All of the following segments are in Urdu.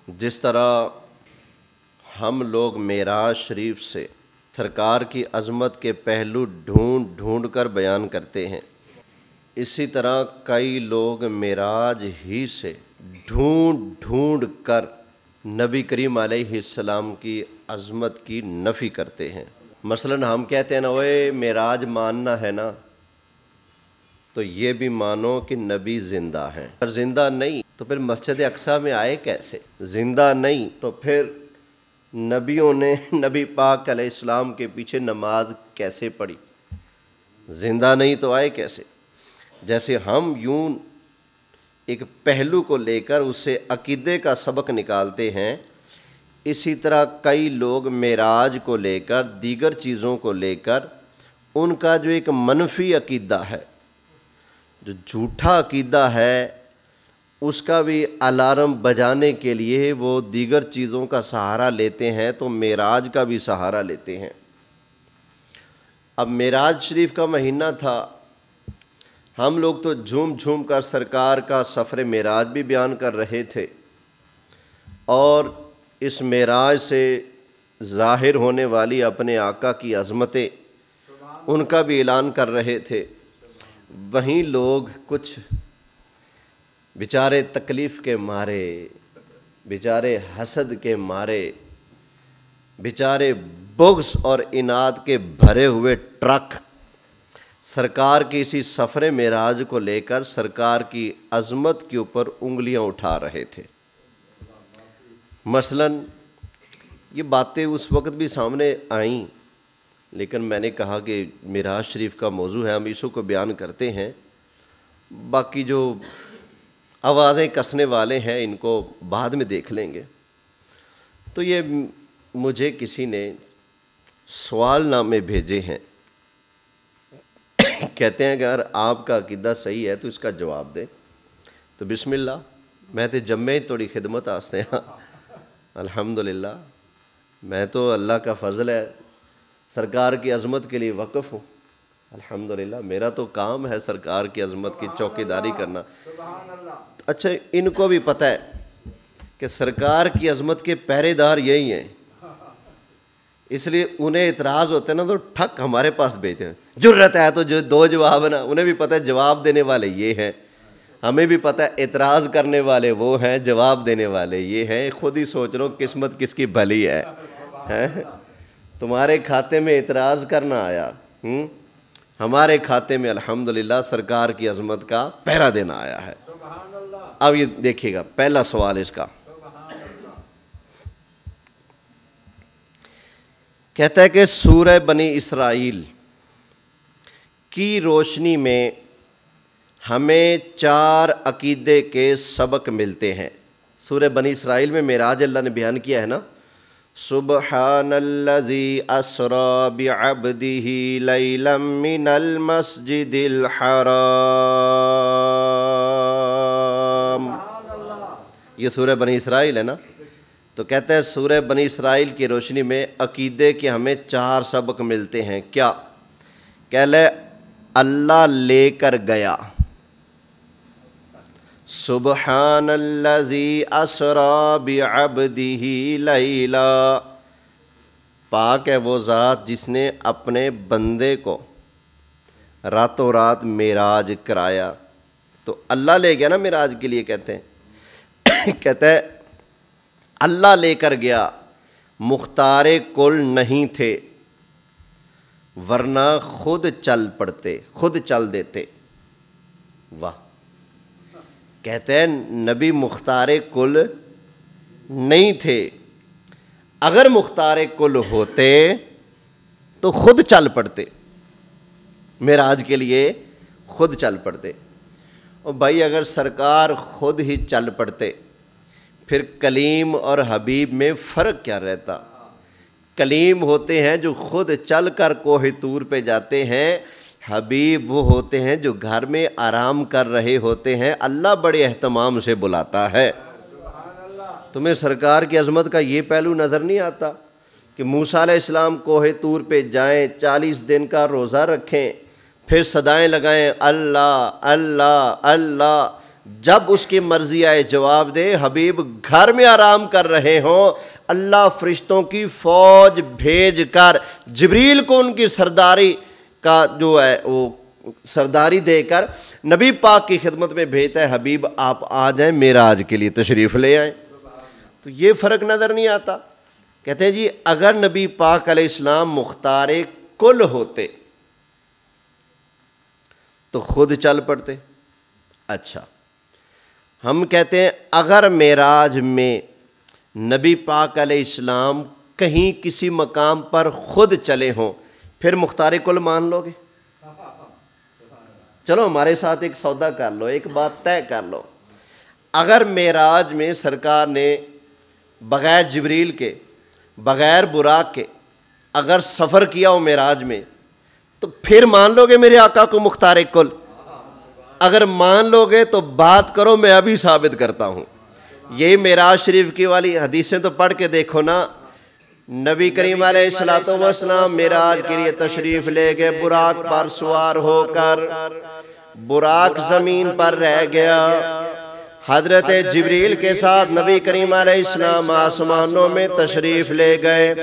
جس طرح ہم لوگ معراج شریف سے سرکار کی عظمت کے پہلو ڈھونڈ ڈھونڈ کر بیان کرتے ہیں، اسی طرح کئی لوگ معراج ہی سے ڈھونڈ ڈھونڈ کر نبی کریم علیہ السلام کی عظمت کی نفی کرتے ہیں۔ مثلا ہم کہتے ہیں نا، اوے معراج ماننا ہے نا، تو یہ بھی مانو کہ نبی زندہ ہیں، اگر زندہ نہیں تو پھر مسجد اقصیٰ میں آئے کیسے؟ زندہ نہیں تو پھر نبیوں نے نبی پاک علیہ السلام کے پیچھے نماز کیسے پڑھی؟ زندہ نہیں تو آئے کیسے؟ جیسے ہم یوں ایک پہلو کو لے کر اس سے عقیدے کا سبق نکالتے ہیں، اسی طرح کئی لوگ معراج کو لے کر، دیگر چیزوں کو لے کر، ان کا جو ایک منفی عقیدہ ہے، جو جھوٹا عقیدہ ہے، اس کا بھی الارم بجانے کے لیے وہ دیگر چیزوں کا سہارا لیتے ہیں، تو معراج کا بھی سہارا لیتے ہیں۔ اب معراج شریف کا مہینہ تھا، ہم لوگ تو جھوم جھوم کر سرکار کا سفر معراج بھی بیان کر رہے تھے، اور اس معراج سے ظاہر ہونے والی اپنے آقا کی عظمتیں ان کا بھی اعلان کر رہے تھے۔ وہیں لوگ کچھ بیچارے تکلیف کے مارے، بیچارے حسد کے مارے، بیچارے بغض اور اناد کے بھرے ہوئے ٹرک سرکار کی اسی سفر معراج کو لے کر سرکار کی عظمت کے اوپر انگلیاں اٹھا رہے تھے۔ مثلاً یہ باتیں اس وقت بھی سامنے آئیں، لیکن میں نے کہا کہ معراج شریف کا موضوع ہے، ہم اسی کو بیان کرتے ہیں، باقی جو آوازیں کسنے والے ہیں ان کو بعد میں دیکھ لیں گے۔ تو یہ مجھے کسی نے سوال نامے بھیجے ہیں، کہتے ہیں کہ اگر آپ کا عقیدہ صحیح ہے تو اس کا جواب دیں۔ تو بسم اللہ، میں تو جمعے توڑی خدمت آستے ہیں، الحمدللہ، میں تو اللہ کا فضل ہے سرکار کی عظمت کے لیے وقف ہوں، الحمدللہ، میرا تو کام ہے سرکار کی عظمت کی چوکیداری کرنا۔ اچھا، ان کو بھی پتہ ہے کہ سرکار کی عظمت کے پہرے دار یہی ہیں، اس لیے انہیں اعتراض ہوتے ہیں نا تو ٹھک ہمارے پاس بھیجتے ہیں، جرت ہے تو جو دو جواب ہے نا، انہیں بھی پتہ ہے جواب دینے والے یہ ہیں، ہمیں بھی پتہ ہے اعتراض کرنے والے وہ ہیں، جواب دینے والے یہ ہیں۔ خود ہی سوچ رہو قسمت کس کی بھلی ہے، تمہارے کھاتے میں اعتراض کرنا آیا، ہمارے کھاتے میں الحمدللہ سرکار کی عظمت کا پہرا دینا آیا ہے۔ اب یہ دیکھیے گا پہلا سوال اس کا، کہتا ہے کہ سورہ بنی اسرائیل کی روشنی میں ہمیں 4 عقیدے کے سبق ملتے ہیں۔ سورہ بنی اسرائیل میں معراج اللہ نے بیان کیا ہے نا، سبحان الذی اسری بعبدہ لیلا من المسجد الحرام، یہ سورہ بنی اسرائیل ہے نا، تو کہتا ہے سورہ بنی اسرائیل کی روشنی میں عقیدے کے ہمیں 4 سبق ملتے ہیں۔ کیا؟ کہہ لے اللہ لے کر گیا، سبحان الذی اسری بعبدہ لیلا، پاک ہے وہ ذات جس نے اپنے بندے کو راتوں رات معراج کرایا۔ تو اللہ لے گیا نا معراج کے لیے، کہتے ہیں کہتا ہے اللہ لے کر گیا، مختار کل نہیں تھے، ورنہ خود چل پڑتے، خود چل دیتے۔ واہ، کہتے ہیں نبی مختار کل نہیں تھے، اگر مختار کل ہوتے تو خود چل پڑتے، معراج کے لیے خود چل پڑتے۔ اور بھائی اگر سرکار خود ہی چل پڑتے پھر کلیم اور حبیب میں فرق کیا رہتا؟ کلیم ہوتے ہیں جو خود چل کر کوہ طور پہ جاتے ہیں، حبیب وہ ہوتے ہیں جو گھر میں آرام کر رہے ہوتے ہیں، اللہ بڑے اہتمام سے بلاتا ہے۔ تمہیں سرکار کی عظمت کا یہ پہلو نظر نہیں آتا کہ موسیٰ علیہ السلام کوہ طور پہ جائیں، 40 دن کا روزہ رکھیں، پھر صدائیں لگائیں اللہ اللہ اللہ، جب اس کی مرضی آئے جواب دے۔ حبیب گھر میں آرام کر رہے ہوں، اللہ فرشتوں کی فوج بھیج کر جبریل کو ان کی سرداری کا جو ہے وہ سرداری دے کر نبی پاک کی خدمت میں بھیجتا ہے، حبیب آپ آ جائیں معراج کے لیے تشریف لے آئیں۔ تو یہ فرق نظر نہیں آتا۔ کہتے ہیں جی اگر نبی پاک علیہ السلام مختار کل ہوتے تو خود چل پڑتے۔ اچھا ہم کہتے ہیں اگر معراج میں نبی پاک علیہ السلام کہیں کسی مقام پر خود چلے ہوں پھر مختار کل مان لو گے؟ چلو ہمارے ساتھ ایک سودا کر لو، ایک بات طے کر لو۔ اگر معراج میں سرکار نے بغیر جبریل کے بغیر براق کے اگر سفر کیا ہو معراج میں تو پھر مان لو گے میرے آقا کو مختار کل؟ اگر مان لو گے تو بات کرو، میں ابھی ثابت کرتا ہوں۔ یہی معراج شریف کی والی حدیثیں تو پڑھ کے دیکھو نا۔ نبی کریم علیہ السلام معراج کے لیے تشریف لے گئے، براق پر سوار ہو کر براق زمین پر رہ گیا، حضرت جبریل کے ساتھ نبی کریم علیہ السلام آسمانوں میں تشریف لے گئے۔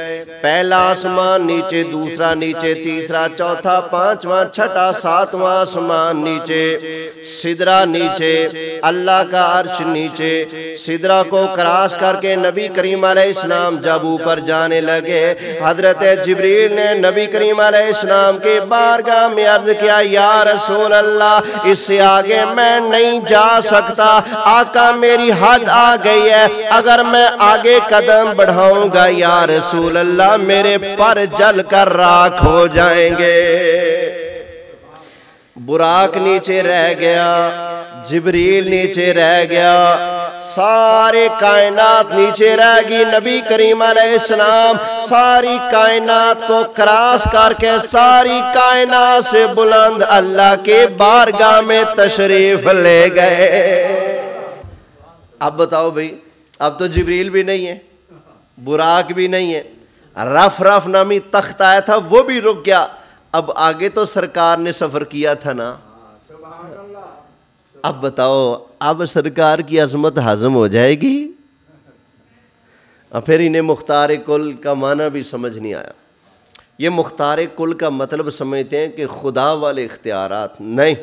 پہلا آسمان نیچے، دوسرا نیچے، تیسرا، چوتھا، پانچواں، چھٹا، ساتواں آسمان نیچے، سدرہ نیچے، اللہ کا عرش نیچے۔ سدرہ کو کراس کر کے نبی کریم علیہ السلام جب اوپر جانے لگے، حضرت جبریل نے نبی کریم علیہ السلام کی بارگاہ میں عرض کیا، یا رسول اللہ اس سے آگے میں نہیں جا سکتا، آقا میری حد آ گئی ہے، اگر میں آگے قدم بڑھاؤں گا یا رسول اللہ میرے پر جل کر راکھ ہو جائیں گے۔ براق نیچے رہ گیا، جبریل نیچے رہ گیا، سارے کائنات نیچے رہ گئی۔ نبی کریم علیہ السلام ساری کائنات کو کراس کر کے ساری کائنات سے بلند اللہ کے بارگاہ میں تشریف لے گئے۔ اب بتاؤ بھئی، اب تو جبریل بھی نہیں ہے، براق بھی نہیں ہے، رف رف نامی تخت آیا تھا وہ بھی رک گیا، اب آگے تو سرکار نے سفر کیا تھا نا۔ اب بتاؤ اب سرکار کی عظمت ہضم ہو جائے گی؟ اور پھر انہیں مختار کل کا معنی بھی سمجھ نہیں آیا۔ یہ مختار کل کا مطلب سمجھتے ہیں کہ خدا والے اختیارات، نہیں،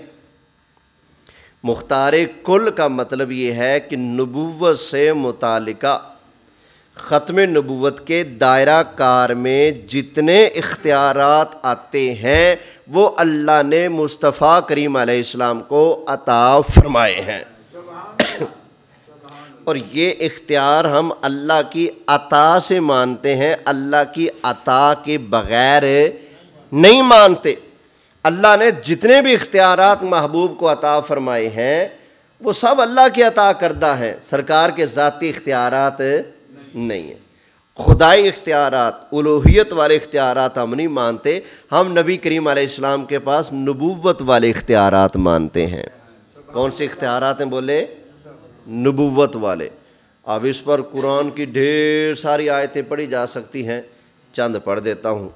مختار کل کا مطلب یہ ہے کہ نبوت سے متعلقہ ختم نبوت کے دائرہ کار میں جتنے اختیارات آتے ہیں وہ اللہ نے مصطفیٰ کریم علیہ السلام کو عطا فرمائے ہیں، اور یہ اختیار ہم اللہ کی عطا سے مانتے ہیں، اللہ کی عطا کے بغیر نہیں مانتے۔ اللہ نے جتنے بھی اختیارات محبوب کو عطا فرمائے ہیں وہ سب اللہ کی عطا کردہ ہیں، سرکار کے ذاتی اختیارات نہیں ہیں۔ خدائی اختیارات، الوہیت والے اختیارات ہم نہیں مانتے، ہم نبی کریم علیہ السلام کے پاس نبوت والے اختیارات مانتے ہیں۔ کون سے اختیارات ہیں بولے؟ نبوت والے۔ اب اس پر قرآن کی ڈھیر ساری آیتیں پڑھی جا سکتی ہیں، چند پڑھ دیتا ہوں۔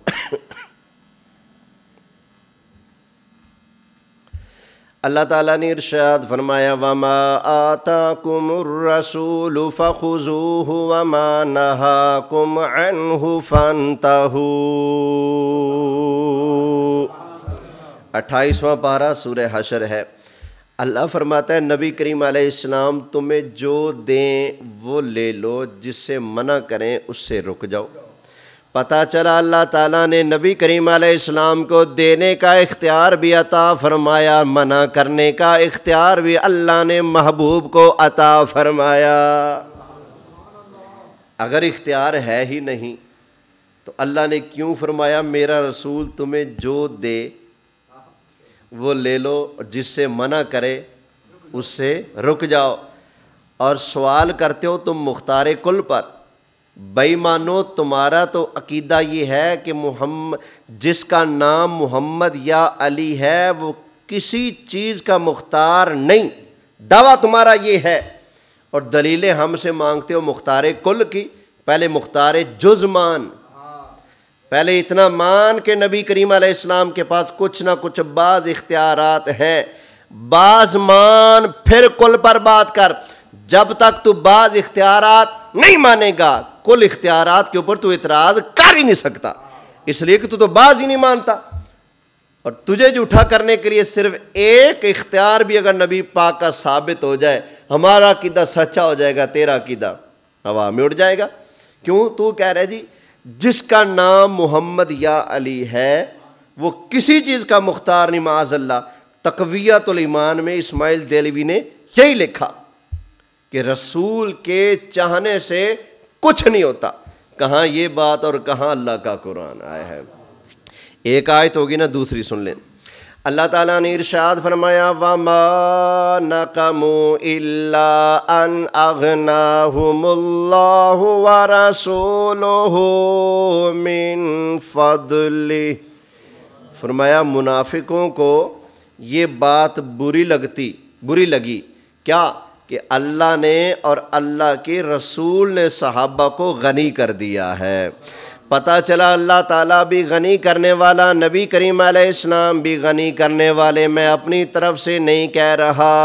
اللہ تعالیٰ نے ارشاد فرمایا، وَمَا آتَاكُمُ الرَّسُولُ فَخُذُوهُ وَمَا نَهَاكُمْ عَنْهُ فَانْتَهُوا۔ 28واں پارہ سورہ حشر ہے۔ اللہ فرماتا ہے نبی کریم علیہ السلام تمہیں جو دیں وہ لے لو، جس سے منع کریں اس سے رک جاؤ۔ پتہ چلا اللہ تعالیٰ نے نبی کریم علیہ السلام کو دینے کا اختیار بھی عطا فرمایا، منع کرنے کا اختیار بھی اللہ نے محبوب کو عطا فرمایا۔ اگر اختیار ہے ہی نہیں تو اللہ نے کیوں فرمایا میرا رسول تمہیں جو دے وہ لے لو، جس سے منع کرے اس سے رک جاؤ۔ اور سوال کرتے ہو تم مختار کل پر، بے ایمانو تمہارا تو عقیدہ یہ ہے کہ محمد جس کا نام محمد یا علی ہے وہ کسی چیز کا مختار نہیں، دعویٰ تمہارا یہ ہے، اور دلیلیں ہم سے مانگتے ہو مختار کل کی۔ پہلے مختار جز مان، پہلے اتنا مان کہ نبی کریم علیہ السلام کے پاس کچھ نہ کچھ بعض اختیارات ہیں، باز مان پھر کل پر بات کر. جب تک تو بعض اختیارات نہیں مانے گا کل اختیارات کے اوپر تو اعتراض کر ہی نہیں سکتا, اس لیے کہ تو بعض ہی نہیں مانتا. اور تجھے جھوٹا کرنے کے لیے صرف ایک اختیار بھی اگر نبی پاک کا ثابت ہو جائے, ہمارا عقیدہ سچا ہو جائے گا, تیرا عقیدہ ہوا میں اڑ جائے گا. کیوں؟ تو کہہ رہے جی جس کا نام محمد یا علی ہے وہ کسی چیز کا مختار نہیں معاذ اللہ. تقویت الایمان میں اسماعیل دہلوی نے یہی لکھا کہ رسول کے چاہنے سے کچھ نہیں ہوتا. کہاں یہ بات اور کہاں اللہ کا قرآن آیا ہے. ایک آیت ہوگی نا, دوسری سن لیں. اللہ تعالیٰ نے ارشاد فرمایا وَمَا نَقَمُوا إِلَّا أَنْ أَغْنَاهُمُ اللَّهُ وَرَسُولُهُ مِنْ فَضْلِهِ. فرمایا منافقوں کو یہ بات بری لگی کیا کہ اللہ نے اور اللہ کے رسول نے صحابہ کو غنی کر دیا ہے. پتہ چلا اللہ تعالیٰ بھی غنی کرنے والا, نبی کریم علیہ السلام بھی غنی کرنے والے. میں اپنی طرف سے نہیں کہہ رہا,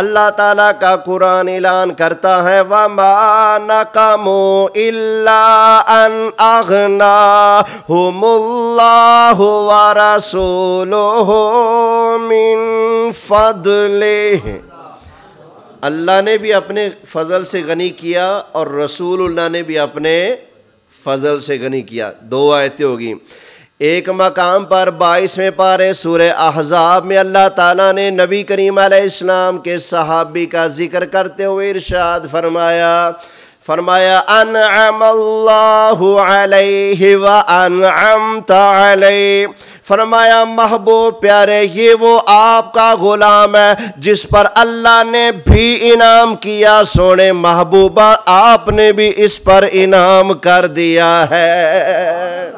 اللہ تعالیٰ کا قرآن اعلان کرتا ہے وَمَا نَقَمُوا إِلَّا أَنْ أَغْنَاهُمُ اللَّهُ وَرَسُولُهُ مِنْ فَضْلِهِ. اللہ نے بھی اپنے فضل سے غنی کیا اور رسول اللہ نے بھی اپنے فضل سے غنی کیا. دو آیتیں ہوگی. ایک مقام پر 22ویں پارے سورہ احزاب میں اللہ تعالیٰ نے نبی کریم علیہ السلام کے صحابی کا ذکر کرتے ہوئے ارشاد فرمایا انعم اللہ علیہ وانعمت علیہ. فرمایا محبوب پیارے یہ وہ آپ کا غلام ہے جس پر اللہ نے بھی انعام کیا, سونے محبوبہ آپ نے بھی اس پر انعام کر دیا ہے.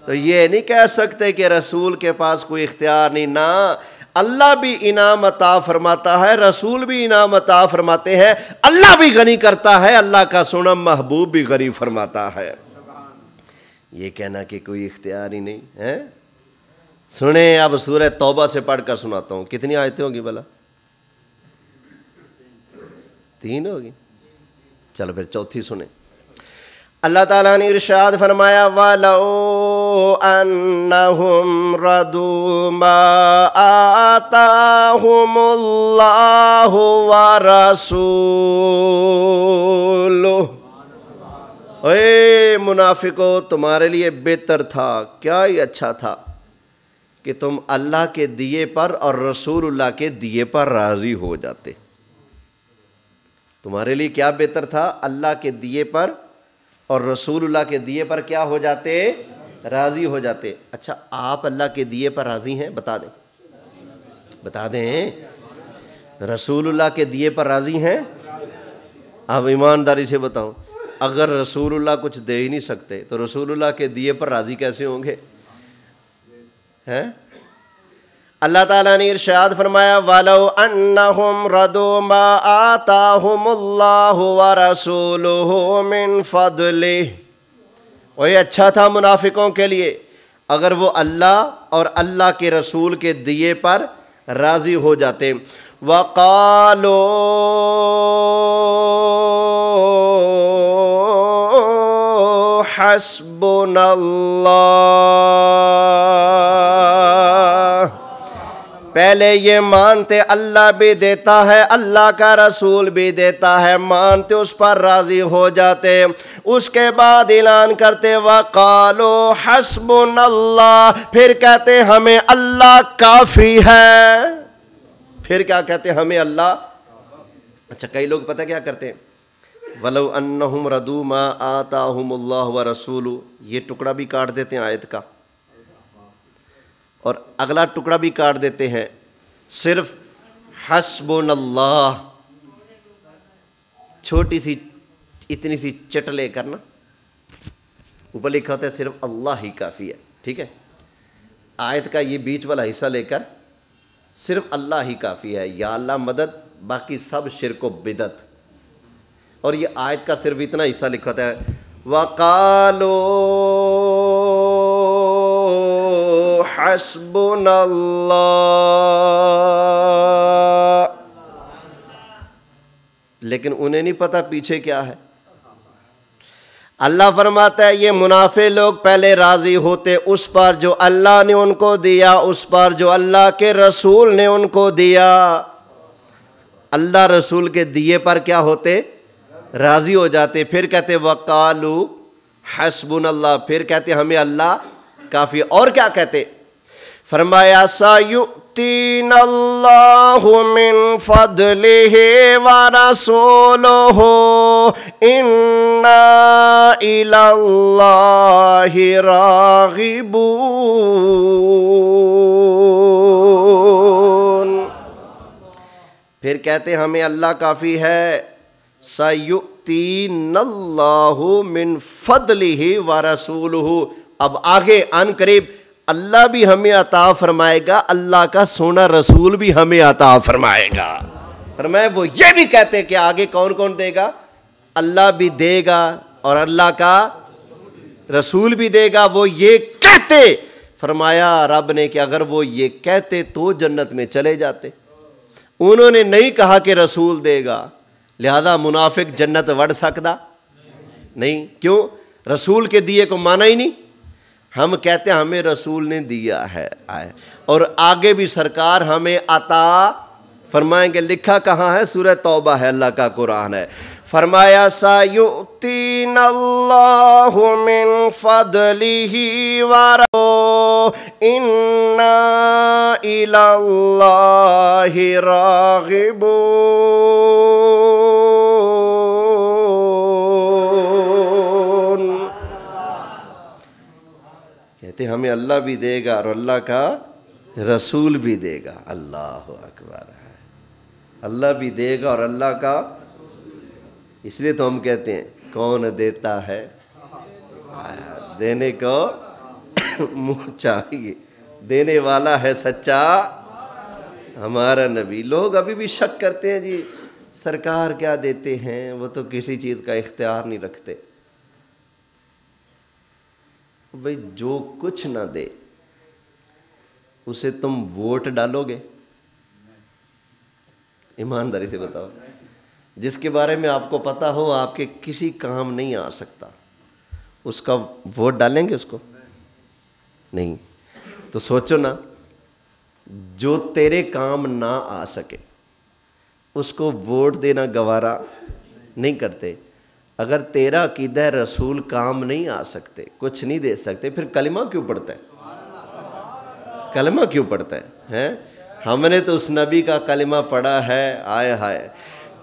تو یہ نہیں کہہ سکتے کہ رسول کے پاس کوئی اختیار نہیں, نہ اللہ بھی انعام عطا فرماتا ہے, رسول بھی انعام عطا فرماتے ہیں, اللہ بھی غنی کرتا ہے, اللہ کا سونا محبوب بھی غنی فرماتا ہے. یہ کہنا کہ کوئی اختیار ہی نہیں ہے. سنیں اب سورہ توبہ سے پڑھ کر سناتا ہوں. کتنی آیتیں ہوگی بھلا؟ 3 ہوگی. چلو پھر چوتھی سنیں. اللہ تعالیٰ نے ارشاد فرمایا وَلَوْ أَنَّهُمْ رَضُوا مَا آتَاهُمُ اللَّهُ وَرَسُولُهُ. اے منافقو تمہارے لیے بہتر تھا, کیا ہی اچھا تھا کہ تم اللہ کے دیے پر اور رسول اللہ کے دیے پر راضی ہو جاتے. تمہارے لیے کیا بہتر تھا؟ اللہ کے دیے پر اور رسول اللہ کے دیے پر کیا ہو جاتے؟ راضی ہو جاتے. اچھا آپ اللہ کے دیے پر راضی ہیں؟ بتا دیں. رسول اللہ کے دیے پر راضی ہیں؟ آپ ایمانداری سے بتاؤں, اگر رسول اللہ کچھ دے ہی نہیں سکتے تو رسول اللہ کے دیے پر راضی کیسے ہوں گے؟ اللہ تعالیٰ نے ارشاد فرمایا وَلَوْ أَنَّهُمْ رَضُوا مَا آتَاهُمُ اللَّهُ وَرَسُولُهُ مِنْ فَضْلِهِ. اور یہ اچھا تھا منافقوں کے لیے اگر وہ اللہ اور اللہ کے رسول کے دیے پر راضی ہو جاتے. وَقَالُوا حَسْبُنَا اللَّهُ. پہلے یہ مانتے اللہ بھی دیتا ہے, اللہ کا رسول بھی دیتا ہے, مانتے اس پر راضی ہو جاتے. اس کے بعد اعلان کرتے وَقَالُوا حَسْبُنَا اللَّهُ, پھر کہتے ہمیں اللہ کافی ہے. پھر کیا کہتے ہمیں اللہ. اچھا کئی لوگ پتہ کیا کرتے ہیں, وَلَوْ أَنَّهُمْ رَضُوا مَا آتَاهُمُ اللَّهُ وَرَسُولُهُ, یہ ٹکڑا بھی کاٹ دیتے ہیں آیت کا, اور اگلا ٹکڑا بھی کاٹ دیتے ہیں صرف حسبنا اللہ, چھوٹی سی اتنی سی چٹ لے کر نا اوپر لکھا ہوتا ہے صرف اللہ ہی کافی ہے. ٹھیک ہے, آیت کا یہ بیچ والا حصہ لے کر صرف اللہ ہی کافی ہے, یا اللہ مدد, باقی سب شرک و بدعت. اور یہ آیت کا صرف اتنا حصہ لکھا ہوتا ہے وَقَالُوا حسبنا اللہ، لیکن انہیں نہیں پتا پیچھے کیا ہے۔ اللہ فرماتا ہے یہ منافق لوگ پہلے راضی ہوتے اس پر جو اللہ نے ان کو دیا، اس پر جو اللہ کے رسول نے ان کو دیا۔ اللہ رسول کے دیے پر کیا ہوتے؟ راضی ہو جاتے۔ پھر کہتے وقالو حسبنا اللہ، پھر کہتے ہمیں اللہ کافی۔ اور کیا کہتے؟ فرمایا سَيُؤْتِينَ اللَّهُ مِن فَضْلِهِ وَرَسُولُهُ إِنَّا إِلَى اللَّهِ رَاغِبُونَ۔ پھر کہتے ہمیں اللہ کافی ہے۔ سَيُؤْتِينَ اللَّهُ مِن فَضْلِهِ وَرَسُولُهُ، اب آگے ان قریب اللہ بھی ہمیں عطا فرمائے گا، اللہ کا سونا رسول بھی ہمیں عطا فرمائے گا۔ فرمائے وہ یہ بھی کہتے کہ آگے کون کون دے گا؟ اللہ بھی دے گا اور اللہ کا رسول بھی دے گا۔ وہ یہ کہتے، فرمایا رب نے کہ اگر وہ یہ کہتے تو جنت میں چلے جاتے۔ انہوں نے نہیں کہا کہ رسول دے گا، لہذا منافق جنت وڑ سکتا نہیں۔ کیوں؟ رسول کے دیے کو مانا ہی نہیں۔ ہم کہتے ہیں ہمیں رسول نے دیا ہے، اور آگے بھی سرکار ہمیں عطا فرمائیں گے۔ لکھا کہاں ہے؟ سورہ توبہ ہے، اللہ کا قرآن ہے۔ فرمایا سَيُؤْتِينَ اللَّهُ مِن فَضْلِهِ وَرَسُولُهُ إِنَّا إِلَى اللَّهِ رَاغِبُونَ۔ کہتے ہمیں اللہ بھی دے گا اور اللہ کا رسول بھی دے گا۔ اللہ اکبر، اللہ بھی دے گا اور اللہ کا، اس لیے تو ہم کہتے ہیں کون دیتا ہے دینے کو منہ چاہیے، دینے والا ہے سچا ہمارا نبی۔ لوگ ابھی بھی شک کرتے ہیں جی سرکار کیا دیتے ہیں، وہ تو کسی چیز کا اختیار نہیں رکھتے۔ بھئی جو کچھ نہ دے اسے تم ووٹ ڈالو گے؟ ایمانداری سے بتاؤ، جس کے بارے میں آپ کو پتا ہو آپ کے کسی کام نہیں آ سکتا، اس کا ووٹ ڈالیں گے؟ اس کو نہیں۔ تو سوچو نا، جو تیرے کام نہ آ سکے اس کو ووٹ دینا گوارا نہیں کرتے۔ اگر تیرا عقیدہ رسول کام نہیں آ سکتے، کچھ نہیں دے سکتے، پھر کلمہ کیوں پڑھتا ہے؟ کلمہ کیوں پڑھتا ہے؟ ہم نے تو اس نبی کا کلمہ پڑھا ہے۔ آئے ہائے،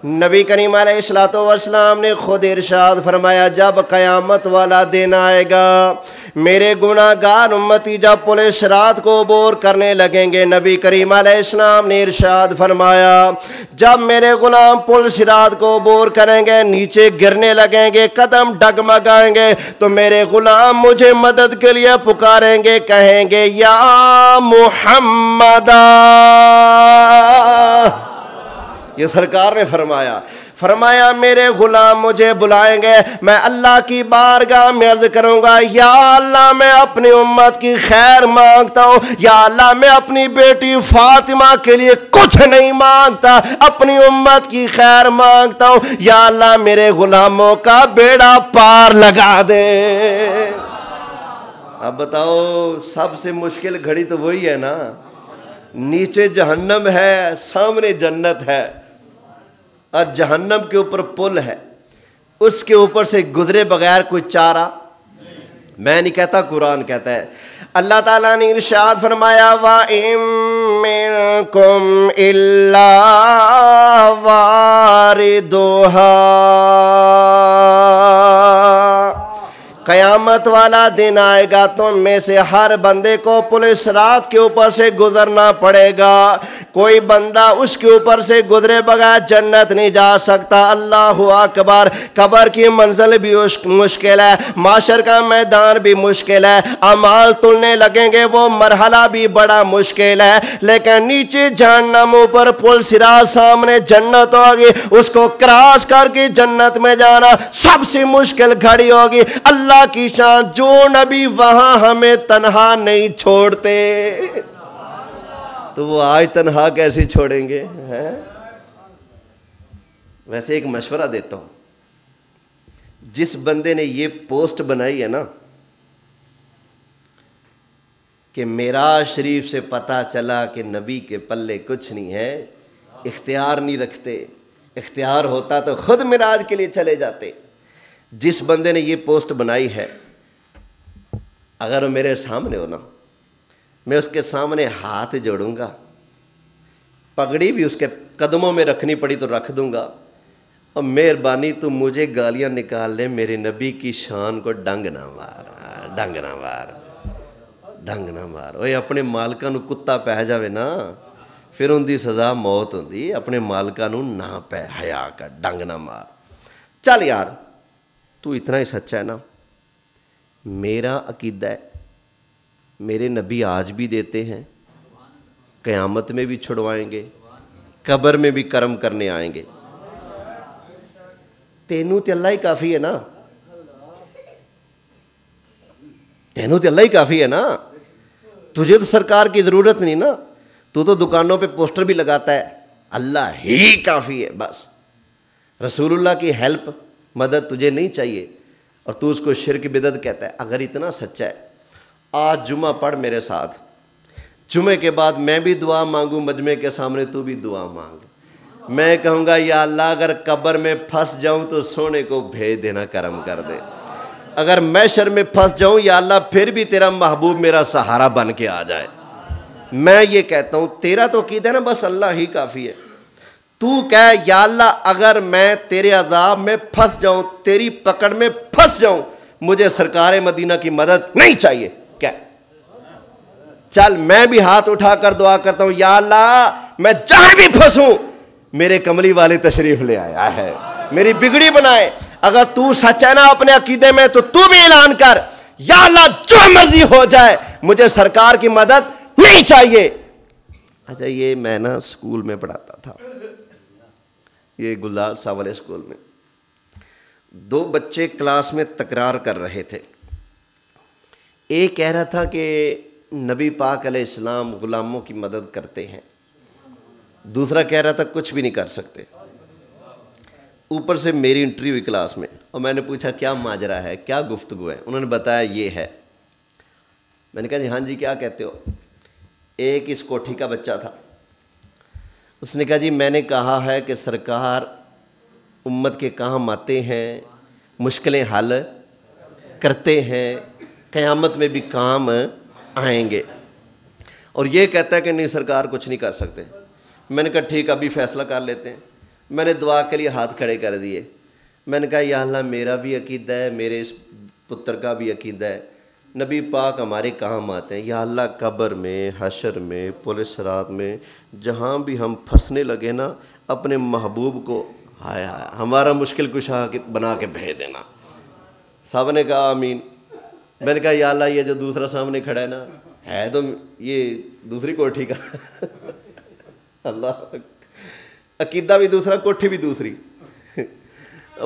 نبی کریم علیہ السلام نے خود ارشاد فرمایا جب قیامت والا دن آئے گا، میرے گناہگار امتی جب پولیس رات کو عبور کرنے لگیں گے، نبی کریم علیہ السلام نے ارشاد فرمایا جب میرے غلام پولیس رات کو عبور کریں گے، نیچے گرنے لگیں گے، قدم ڈگمگائیں گے، تو میرے غلام مجھے مدد کے لیے پکاریں گے، کہیں گے یا محمد۔ یہ سرکار نے فرمایا میرے غلام مجھے بلائیں گے، میں اللہ کی بارگاہ میں عرض کروں گا یا اللہ میں اپنی امت کی خیر مانگتا ہوں، یا اللہ میں اپنی بیٹی فاطمہ کے لیے کچھ نہیں مانگتا، اپنی امت کی خیر مانگتا ہوں، یا اللہ میرے غلاموں کا بیڑا پار لگا دے۔ اب بتاؤ، سب سے مشکل گھڑی تو وہی ہے نا، نیچے جہنم ہے، سامنے جنت ہے، اور جہنم کے اوپر پل ہے، اس کے اوپر سے گزرے بغیر کوئی چارہ میں نہیں کہتا، قرآن کہتا ہے۔ اللہ تعالیٰ نے ارشاد فرمایا وَإِن مِّنكُمْ إِلَّا وَارِدُهَا، قیامت والا دن آئے گا، تم میں سے ہر بندے کو پولیس رات کے اوپر سے گزرنا پڑے گا، کوئی بندہ اس کے اوپر سے گزرے بغیر جنت نہیں جا سکتا۔ اللہ اکبر، قبر کی منزل بھی مشکل ہے، معاشر کا میدان بھی مشکل ہے، اعمال تلنے لگیں گے وہ مرحلہ بھی بڑا مشکل ہے، لیکن نیچے جہنم، اوپر پل صراط، سامنے جنت ہوگی، اس کو کراس کر کے جنت میں جانا سب سے مشکل گھڑی ہوگی۔ اللہ اللہ کی شان، جو نبی وہاں ہمیں تنہا نہیں چھوڑتے تو وہ آج تنہا کیسے چھوڑیں گے؟ ویسے ایک مشورہ دیتا ہوں، جس بندے نے یہ پوسٹ بنائی ہے نا کہ معراج شریف سے پتہ چلا کہ نبی کے پلے کچھ نہیں ہے، اختیار نہیں رکھتے، اختیار ہوتا تو خود معراج کے لیے چلے جاتے، جس بندے نے یہ پوسٹ بنائی ہے، اگر وہ میرے سامنے ہو نا، میں اس کے سامنے ہاتھ جوڑوں گا، پگڑی بھی اس کے قدموں میں رکھنی پڑی تو رکھ دوں گا، اور مہربانی تو مجھے گالیاں نکال لے، میرے نبی کی شان کو ڈنگ نہ مار، ڈنگ نہ مار، ڈنگ نہ مار۔ اوے اپنے مالکاں نو کتا پہ جاوے نا پھر ان دی سزا موت ہوندی، اپنے مالکاں نو نہ پہ، حیا کر، ڈنگ نہ مار۔ چل یار تو اتنا ہی سچا ہے نا، میرا عقیدہ ہے، میرے نبی آج بھی دیتے ہیں، قیامت میں بھی چھڑوائیں گے، قبر میں بھی کرم کرنے آئیں گے۔ تینوں تے اللہ ہی کافی ہے نا، تینوں تے اللہ ہی کافی ہے نا، تجھے تو سرکار کی ضرورت نہیں نا، تو دکانوں پہ پوسٹر بھی لگاتا ہے اللہ ہی کافی ہے، بس رسول اللہ کی ہیلپ مدد تجھے نہیں چاہیے، اور تو اس کو شرک بدعت کہتا ہے۔ اگر اتنا سچا ہے، آج جمعہ پڑھ میرے ساتھ، جمعے کے بعد میں بھی دعا مانگوں مجمع کے سامنے، تو بھی دعا مانگ، میں کہوں گا یا اللہ اگر قبر میں پھنس جاؤں تو سونے کو بھیج دینا، کرم کر دے، اگر محشر میں پھنس جاؤں یا اللہ پھر بھی تیرا محبوب میرا سہارا بن کے آ جائے۔ میں یہ کہتا ہوں، تیرا تو عقیدہ ہے نا بس اللہ ہی کافی ہے، تو کہہ یا اللہ اگر میں تیرے عذاب میں پھنس جاؤں، تیری پکڑ میں پھنس جاؤں، مجھے سرکار مدینہ کی مدد نہیں چاہیے، کیا؟ چل میں بھی ہاتھ اٹھا کر دعا کرتا ہوں، یا اللہ میں جہاں بھی پھنسوں میرے کملی والے تشریف لے آیا ہے، میری بگڑی بنائے۔ اگر تو سچ ہے نا اپنے عقیدے میں تو بھی اعلان کر، یا اللہ جو مرضی ہو جائے مجھے سرکار کی مدد نہیں چاہیے۔ اچھا یہ میں نا اسکول میں پڑھاتا تھا، یہ گلزار صاحب والے اسکول میں، دو بچے کلاس میں تکرار کر رہے تھے، ایک کہہ رہا تھا کہ نبی پاک علیہ السلام غلاموں کی مدد کرتے ہیں، دوسرا کہہ رہا تھا کچھ بھی نہیں کر سکتے۔ اوپر سے میری انٹری ہوئی کلاس میں، اور میں نے پوچھا کیا ماجرا ہے، کیا گفتگو ہے؟ انہوں نے بتایا یہ ہے۔ میں نے کہا جی ہاں جی کیا کہتے ہو؟ ایک اس کوٹھی کا بچہ تھا، اس نے کہا جی میں نے کہا ہے کہ سرکار امت کے کام آتے ہیں، مشکلیں حل کرتے ہیں، قیامت میں بھی کام آئیں گے، اور یہ کہتا ہے کہ نہیں سرکار کچھ نہیں کر سکتے۔ میں نے کہا ٹھیک ابھی فیصلہ کر لیتے ہیں۔ میں نے دعا کے لیے ہاتھ کھڑے کر دیے، میں نے کہا یا اللہ میرا بھی عقیدہ ہے، میرے اس پتر کا بھی عقیدہ ہے، نبی پاک ہمارے کام آتے ہیں، یا اللہ قبر میں، حشر میں، پل صراط میں، جہاں بھی ہم پھنسنے لگے نا اپنے محبوب کو ہائے ہائے ہمارا مشکل کشا بنا کے بھیج دینا۔ صاحب نے کہا آمین۔ میں نے کہا یا اللہ یہ جو دوسرا سامنے کھڑا ہے نا ہے تو یہ دوسری کوٹھی کا اللہ، عقیدہ بھی دوسرا، کوٹھی بھی دوسری۔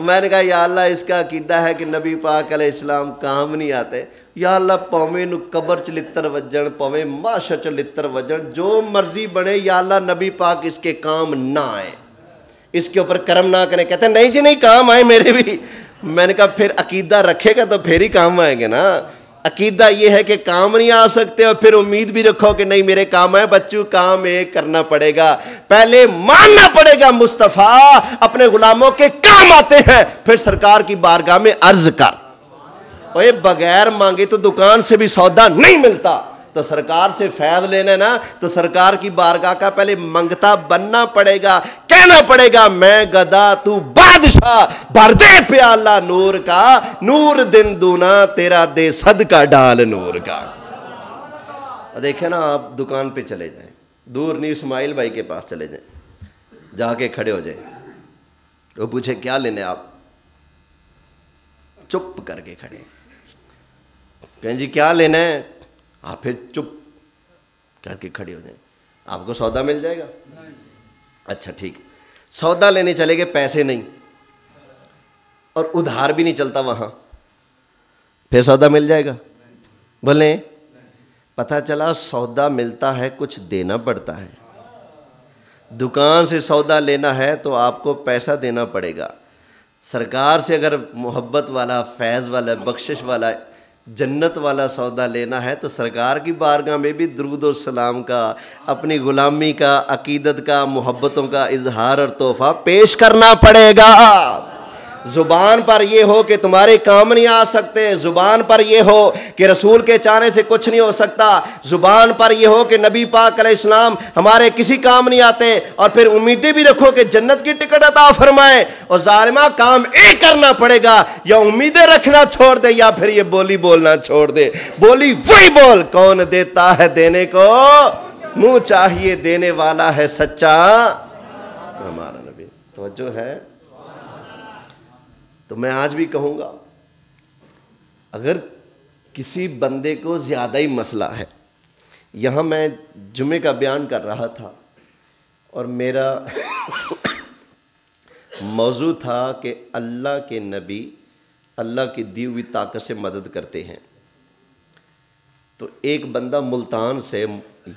میں نے کہا یا اللہ اس کا عقیدہ ہے کہ نبی پاک علیہ السلام کام نہیں آتے، یا اللہ پویں نو قبر چ لتر وجن، پویں معاشر چ لتر وجن، جو مرضی بنے، یا اللہ نبی پاک اس کے کام نہ آئے، اس کے اوپر کرم نہ کریں۔ کہتے ہیں نہیں جی نہیں کام آئے میرے بھی۔ میں نے کہا پھر عقیدہ رکھے گا تو پھر ہی کام آئیں گے نا، عقیدہ یہ ہے کہ کام نہیں آ سکتے اور پھر امید بھی رکھو کہ نہیں میرے کام ہے، بچوں کام ایک کرنا پڑے گا، پہلے ماننا پڑے گا مصطفیٰ اپنے غلاموں کے کام آتے ہیں، پھر سرکار کی بارگاہ میں عرض کر۔ اوے بغیر مانگے تو دکان سے بھی سودا نہیں ملتا، تو سرکار سے فیض لینا نا تو سرکار کی بارگاہ کا پہلے منگتا بننا پڑے گا، کہنا پڑے گا میں گدا تو بادشاہ، بھر دے پیالہ نور کا، نور دن دونا تیرا دے صدقہ ڈال نور کا۔ دیکھیں نا آپ دکان پہ چلے جائیں، دور نہیں اسماعیل بھائی کے پاس چلے جائیں، جا کے کھڑے ہو جائیں، وہ پوچھے کیا لینے آپ، چپ کر کے کھڑے، کہیں جی کیا لینا ہے، آپ پھر چپ کر کے کھڑے ہو جائیں، آپ کو سودا مل جائے گا؟ اچھا ٹھیک، سودا لینے چلے گئے، پیسے نہیں اور ادھار بھی نہیں چلتا وہاں، پھر سودا مل جائے گا؟ بولیں۔ پتہ چلا سودا ملتا ہے کچھ دینا پڑتا ہے۔ دکان سے سودا لینا ہے تو آپ کو پیسہ دینا پڑے گا۔ سرکار سے اگر محبت والا، فیض والا، بخشش والا، جنت والا سودا لینا ہے تو سرکار کی بارگاہ میں بھی درود و سلام کا، اپنی غلامی کا، عقیدت کا، محبتوں کا اظہار اور تحفہ پیش کرنا پڑے گا۔ زبان پر یہ ہو کہ تمہارے کام نہیں آ سکتے، زبان پر یہ ہو کہ رسول کے چاہنے سے کچھ نہیں ہو سکتا، زبان پر یہ ہو کہ نبی پاک علیہ السلام ہمارے کسی کام نہیں آتے، اور پھر امیدیں بھی رکھو کہ جنت کی ٹکٹ عطا فرمائے، اور ظالمہ کام ایک کرنا پڑے گا، یا امیدیں رکھنا چھوڑ دے یا پھر یہ بولی بولنا چھوڑ دے۔ بولی وہی بول، کون دیتا ہے دینے کو منہ چاہیے، دینے والا ہے سچا ہمارا نبی۔ توجہ ہے؟ تو میں آج بھی کہوں گا، اگر کسی بندے کو زیادہ ہی مسئلہ ہے، یہاں میں جمعے کا بیان کر رہا تھا اور میرا موضوع تھا کہ اللہ کے نبی اللہ کی دی ہوئی طاقت سے مدد کرتے ہیں۔ تو ایک بندہ ملتان سے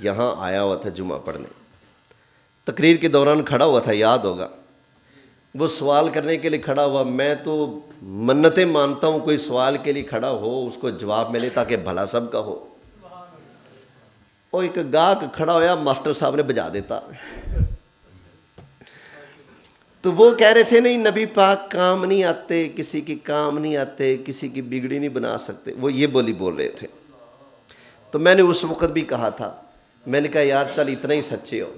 یہاں آیا ہوا تھا جمعہ پڑھنے، تقریر کے دوران کھڑا ہوا تھا، یاد ہوگا، وہ سوال کرنے کے لیے کھڑا ہوا۔ میں تو منتیں مانتا ہوں کوئی سوال کے لیے کھڑا ہو اس کو جواب ملے تاکہ بھلا سب کا ہو۔ اور ایک گاہک کھڑا ہوا، ماسٹر صاحب نے بجا دیتا۔ تو وہ کہہ رہے تھے نہیں نبی پاک کام نہیں آتے، کسی کی کام نہیں آتے، کسی کی بگڑی نہیں بنا سکتے، وہ یہ بولی بول رہے تھے۔ تو میں نے اس وقت بھی کہا تھا، میں نے کہا یار چل اتنا ہی سچے ہو،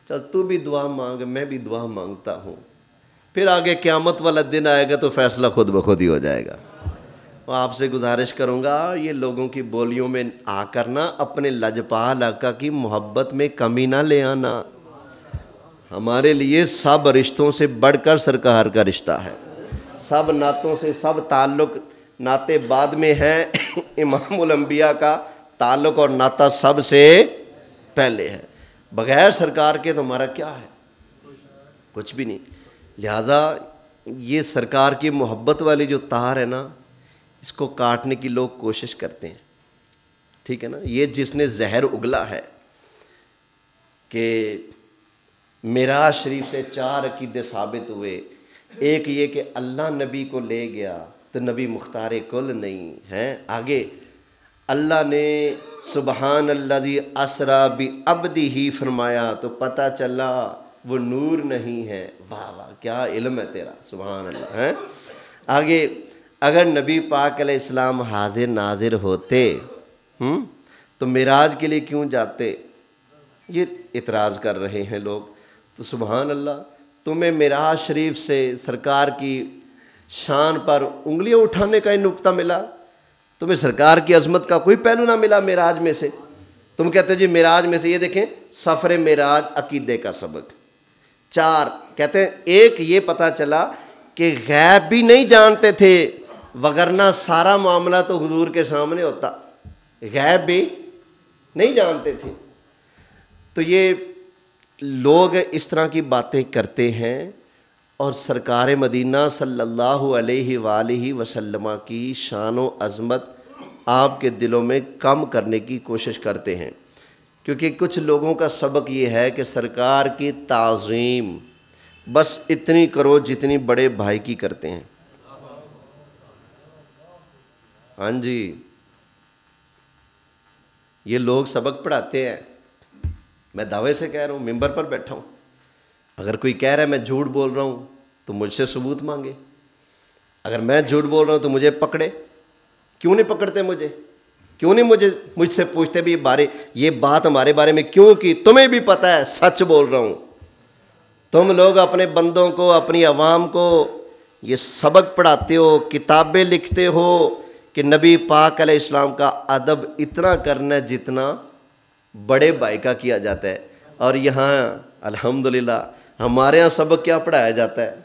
چل تو بھی دعا مانگ، میں بھی دعا مانگتا ہوں، پھر آگے قیامت والا دن آئے گا تو فیصلہ خود بخود ہی ہو جائے گا۔ اور آپ سے گزارش کروں گا یہ لوگوں کی بولیوں میں آ کر نہ اپنے لجپال آقا کی محبت میں کمی نہ لے آنا۔ ہمارے لیے سب رشتوں سے بڑھ کر سرکار کا رشتہ ہے، سب نعتوں سے، سب تعلق نعتیں بعد میں ہیں، امام الانبیاء کا تعلق اور نعتہ سب سے پہلے ہے۔ بغیر سرکار کے تو ہمارا کیا ہے؟ کچھ بھی نہیں۔ لہذا یہ سرکار کی محبت والی جو تار ہے نا، اس کو کاٹنے کی لوگ کوشش کرتے ہیں، ٹھیک ہے نا۔ یہ جس نے زہر اگلا ہے کہ معراج شریف سے 4 عقیدے ثابت ہوئے، ایک یہ کہ اللہ نبی کو لے گیا تو نبی مختار کل نہیں ہے، آگے اللہ نے سبحان الذی اسریٰ بعبدہ فرمایا تو پتہ چلا وہ نور نہیں ہے۔ واہ واہ کیا علم ہے تیرا، سبحان اللہ ہے۔ آگے اگر نبی پاک علیہ السلام حاضر ناظر ہوتے تو معراج کے لیے کیوں جاتے؟ یہ اعتراض کر رہے ہیں لوگ۔ تو سبحان اللہ، تمہیں معراج شریف سے سرکار کی شان پر انگلیاں اٹھانے کا ہی نقطہ ملا، تمہیں سرکار کی عظمت کا کوئی پہلو نہ ملا معراج میں سے؟ تم کہتے جی معراج میں سے، یہ دیکھیں سفر معراج عقیدے کا سبق 4 کہتے ہیں، ایک یہ پتہ چلا کہ غیب بھی نہیں جانتے تھے، وگرنہ سارا معاملہ تو حضور کے سامنے ہوتا، غیب بھی نہیں جانتے تھے۔ تو یہ لوگ اس طرح کی باتیں کرتے ہیں اور سرکار مدینہ صلی اللہ علیہ وآلہ وسلم کی شان و عظمت آپ کے دلوں میں کم کرنے کی کوشش کرتے ہیں، کیونکہ کچھ لوگوں کا سبق یہ ہے کہ سرکار کی تعظیم بس اتنی کرو جتنی بڑے بھائی کی کرتے ہیں۔ ہاں جی، یہ لوگ سبق پڑھاتے ہیں، میں دعوے سے کہہ رہا ہوں، ممبر پر بیٹھا ہوں، اگر کوئی کہہ رہا ہے میں جھوٹ بول رہا ہوں تو مجھ سے ثبوت مانگے، اگر میں جھوٹ بول رہا ہوں تو مجھے پکڑے۔ کیوں نہیں پکڑتے مجھے؟ کیوں نہیں مجھ سے پوچھتے بھی یہ بات ہمارے بارے میں کیوں کی؟ تمہیں بھی پتہ ہے سچ بول رہا ہوں۔ تم لوگ اپنے بندوں کو، اپنی عوام کو یہ سبق پڑھاتے ہو، کتابیں لکھتے ہو کہ نبی پاک علیہ السلام کا ادب اتنا کرنا جتنا بڑے بھائی کا کیا جاتا ہے، اور یہاں الحمدللہ ہمارے ہاں سبق کیا پڑھایا جاتا ہے؟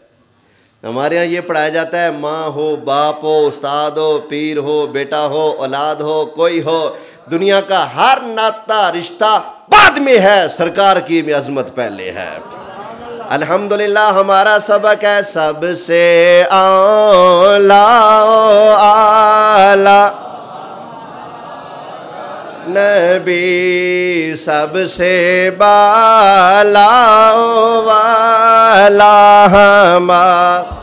ہمارے ہاں یہ پڑھایا جاتا ہے ماں ہو، باپ ہو، استاد ہو، پیر ہو، بیٹا ہو، اولاد ہو، کوئی ہو، دنیا کا ہر ناطہ رشتہ بعد میں ہے، سرکار کی بھی عظمت پہلے ہے۔ الحمدللہ ہمارا سبق ہے سب سے اعلیٰ نبی سب سے بالا والا ہمارا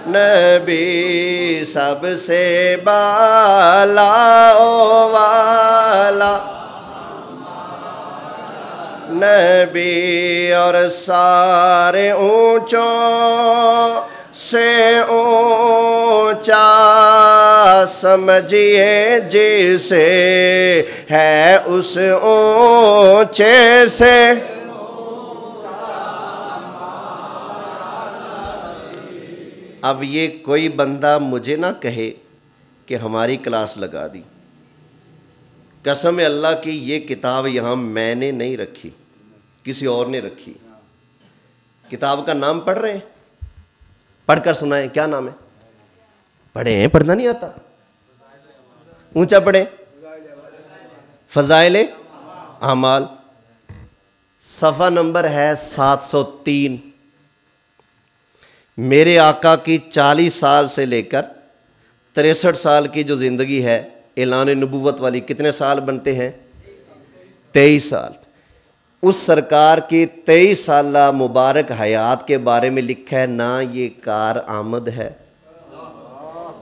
نبی سب سے بالا والا نبی اور سارے اونچوں سے اونچا سمجھیے جسے ہے اس اونچے سے اب یہ کوئی بندہ مجھے نہ کہے کہ ہماری کلاس لگا دی، قسم اللہ کی یہ کتاب یہاں میں نے نہیں رکھی، کسی اور نے رکھی۔ کتاب کا نام پڑھ رہے ہیں؟ پڑھ کر سنائیں، کیا نام ہے؟ پڑھے ہیں؟ پڑھنا نہیں آتا؟ اونچا پڑھیں، فضائل اعمال، صفحہ نمبر ہے 703۔ میرے آقا کی 40 سال سے لے کر 63 سال کی جو زندگی ہے اعلان نبوت والی، کتنے سال بنتے ہیں؟ 23 سال۔ اس سرکار کی 23 سالہ مبارک حیات کے بارے میں لکھا ہے، نہ یہ کار آمد ہے،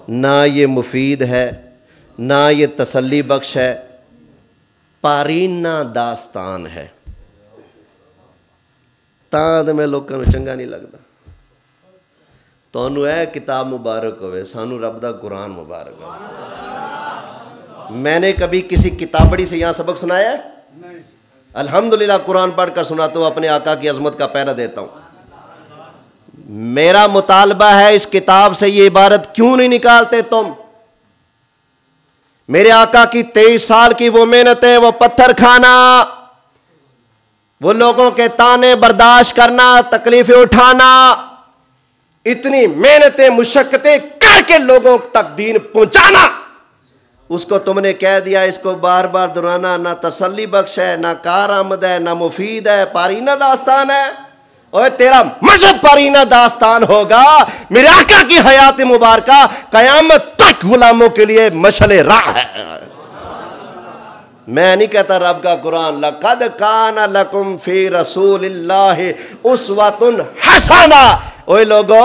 نہ یہ مفید ہے، نہ یہ تسلی بخش ہے، پارینہ داستان ہے۔ تاں میں لوگوں کو چنگا نہیں لگتا۔ تو اے کتاب مبارک ہوئے، سانو رب دا قرآن مبارک ہوئے۔ میں نے کبھی کسی کتابڑی سے یہاں سبق سنایا ہے؟ نہیں۔ الحمدللہ قرآن پڑھ کر سناتا ہوں، اپنے آقا کی عظمت کا پہرا دیتا ہوں۔ میرا مطالبہ ہے اس کتاب سے یہ عبارت کیوں نہیں نکالتے تم؟ میرے آقا کی 23 سال کی وہ محنتیں، وہ پتھر کھانا، وہ لوگوں کے تانے برداشت کرنا، تکلیفیں اٹھانا، اتنی محنتیں مشقتیں کر کے لوگوں تک دین پہنچانا، اس کو تم نے کہہ دیا اس کو بار بار دہرانا نہ تسلی بخش ہے، نہ کارآمد ہے، نہ مفید ہے، پارینہ داستان ہے۔ اوہ تیرا مذہب پارینہ داستان ہوگا، میرے آقا کی حیات مبارکہ قیامت تک غلاموں کے لیے مشعل راہ ہے۔ میں نہیں کہتا رب کا قرآن لَقَدْ كَانَ لَكُمْ فِي رَسُولِ اللَّهِ أُسْوَةٌ حَسَنَةٌ۔ اوے لوگو،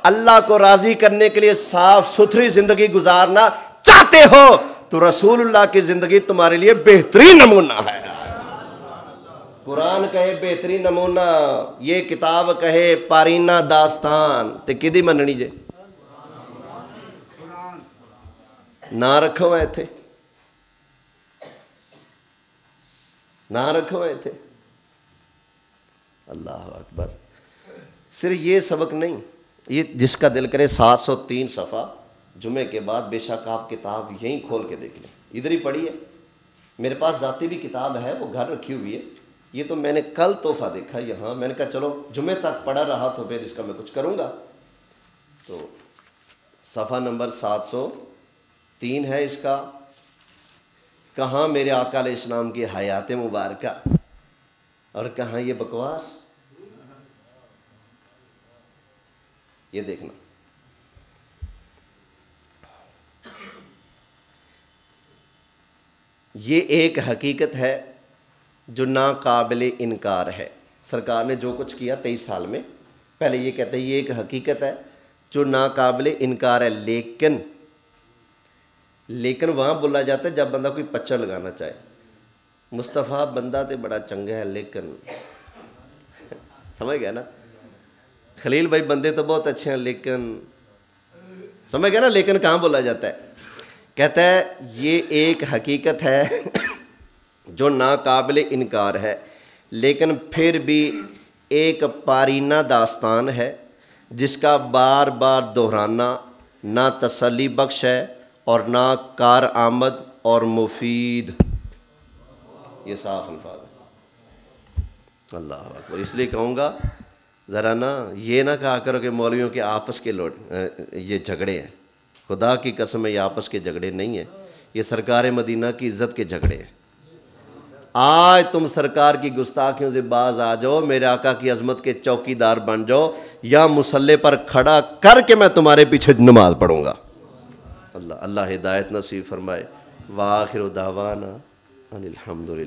اللہ کو راضی کرنے کے لیے صاف ستھری زندگی گزارنا چاہتے ہو تو رسول اللہ کی زندگی تمہارے لیے بہترین نمونہ ہے۔ قرآن کہے بہترین نمونہ، یہ کتاب کہے پارینہ داستان، تے کدی مننی جے؟ نہ رکھو ہے تھے، نہ رکھو ہے تھے۔ اللہ اکبر۔ صرف یہ سبق نہیں، یہ جس کا دل کرے 703 صفحہ جمعے کے بعد بے شک آپ کتاب یہیں کھول کے دیکھ لیں، ادھر ہی پڑھی ہے۔ میرے پاس ذاتی بھی کتاب ہے، وہ گھر رکھی ہوئی ہے، یہ تو میں نے کل تحفہ دیکھا یہاں، میں نے کہا چلو جمعے تک پڑھا رہا تو پھر اس کا میں کچھ کروں گا۔ تو صفحہ نمبر 703 ہے اس کا، کہاں میرے آقا علیہ السلام کی حیات مبارکہ اور کہاں یہ بکواس۔ یہ دیکھنا، یہ ایک حقیقت ہے جو ناقابل انکار ہے۔ سرکار نے جو کچھ کیا 23 سال میں، پہلے یہ کہتے ہیں یہ ایک حقیقت ہے جو ناقابل انکار ہے، لیکن وہاں بولا جاتا ہے جب بندہ کوئی پچڑ لگانا چاہے۔ مصطفیٰ بندہ تے بڑا چنگا ہے لیکن سمجھ گیا نا؟ خلیل بھائی بندے تو بہت اچھے ہیں لیکن سمجھ گیا نا؟ لیکن کہاں بولا جاتا ہے؟ کہتا ہے یہ ایک حقیقت ہے جو ناقابل انکار ہے، لیکن پھر بھی ایک پارینہ داستان ہے جس کا بار بار دہرانا نہ تسلی بخش ہے اور نہ کارآمد اور مفید۔ یہ صاف الفاظ ہے۔ اللہ اکبر۔ اس لیے کہوں گا ذرا نا یہ نہ کہا کرو کہ مولویوں کے آپس کے یہ جھگڑے ہیں، خدا کی قسم یہ آپس کے جھگڑے نہیں ہیں، یہ سرکار مدینہ کی عزت کے جھگڑے ہیں۔ آج تم سرکار کی گستاخیوں سے باز آ جاؤ، میرے آقا کی عظمت کے چوکی دار بن جاؤ، یا مصلی پر کھڑا کر کے میں تمہارے پیچھے نماز پڑھوں گا۔ اللہ ہدایت نصیب فرمائے۔ وآخر دعوانا الحمدللہ.